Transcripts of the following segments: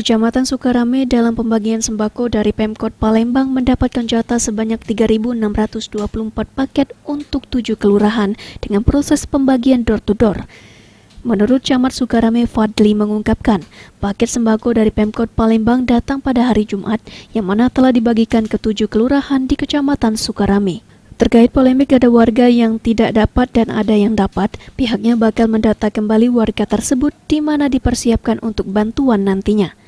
Kecamatan Sukarame dalam pembagian sembako dari Pemkot Palembang mendapatkan jatah sebanyak 3.624 paket untuk 7 kelurahan dengan proses pembagian door-to-door. Menurut Camat Sukarame Fadli mengungkapkan, paket sembako dari Pemkot Palembang datang pada hari Jumat yang mana telah dibagikan ke 7 kelurahan di Kecamatan Sukarame. Terkait polemik ada warga yang tidak dapat dan ada yang dapat, pihaknya bakal mendata kembali warga tersebut di mana dipersiapkan untuk bantuan nantinya.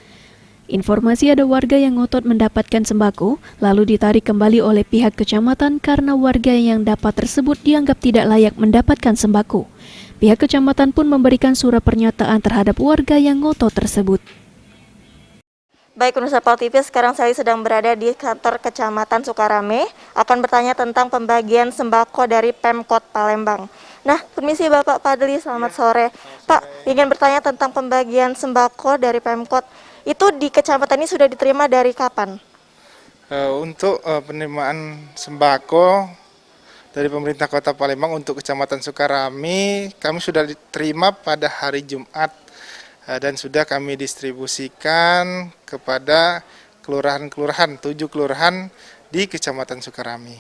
Informasi ada warga yang ngotot mendapatkan sembako, lalu ditarik kembali oleh pihak kecamatan karena warga yang dapat tersebut dianggap tidak layak mendapatkan sembako. Pihak kecamatan pun memberikan surat pernyataan terhadap warga yang ngotot tersebut. Baik, pemirsa PAL TV, sekarang saya sedang berada di kantor Kecamatan Sukarame, akan bertanya tentang pembagian sembako dari Pemkot Palembang. Nah, permisi Bapak Fadli, selamat sore. Pak, ingin bertanya tentang pembagian sembako dari Pemkot. Itu di kecamatan ini sudah diterima dari kapan? Untuk penerimaan sembako dari pemerintah Kota Palembang untuk Kecamatan Sukarame, kami sudah diterima pada hari Jumat dan sudah kami distribusikan kepada kelurahan-kelurahan, 7 kelurahan di Kecamatan Sukarame.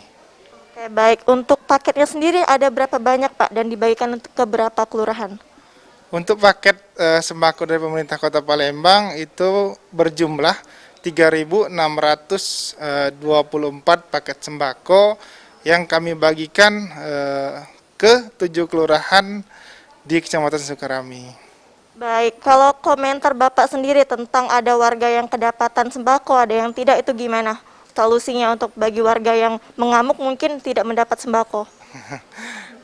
Oke, baik. Untuk paketnya sendiri ada berapa banyak Pak dan dibagikan untuk ke berapa kelurahan? Untuk paket sembako dari pemerintah Kota Palembang itu berjumlah 3.624 paket sembako yang kami bagikan ke 7 kelurahan di Kecamatan Sukarame. Baik, kalau komentar Bapak sendiri tentang ada warga yang kedapatan sembako, ada yang tidak, itu gimana solusinya untuk bagi warga yang mengamuk mungkin tidak mendapat sembako?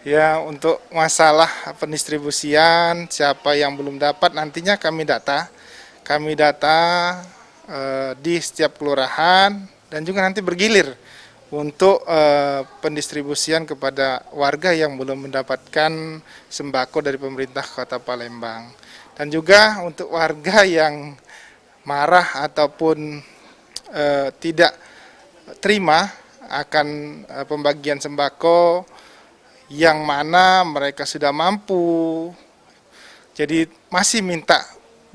Ya, untuk masalah pendistribusian, siapa yang belum dapat nantinya kami data. Kami data di setiap kelurahan dan juga nanti bergilir untuk pendistribusian kepada warga yang belum mendapatkan sembako dari pemerintah Kota Palembang. Dan juga untuk warga yang marah ataupun tidak terima akan pembagian sembako yang mana mereka sudah mampu, jadi masih minta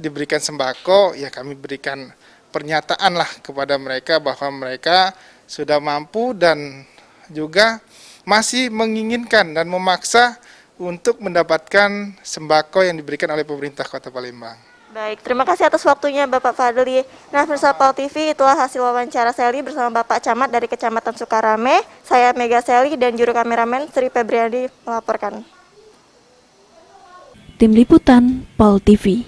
diberikan sembako, ya kami berikan pernyataan lah kepada mereka bahwa mereka sudah mampu dan juga masih menginginkan dan memaksa untuk mendapatkan sembako yang diberikan oleh pemerintah Kota Palembang. Baik, terima kasih atas waktunya Bapak Fadli. Nah, pemirsa PAL TV, itulah hasil wawancara Seli bersama Bapak Camat dari Kecamatan Sukarame. Saya Mega Seli dan juru kameramen Sri Febriadi melaporkan. Tim Liputan PAL TV.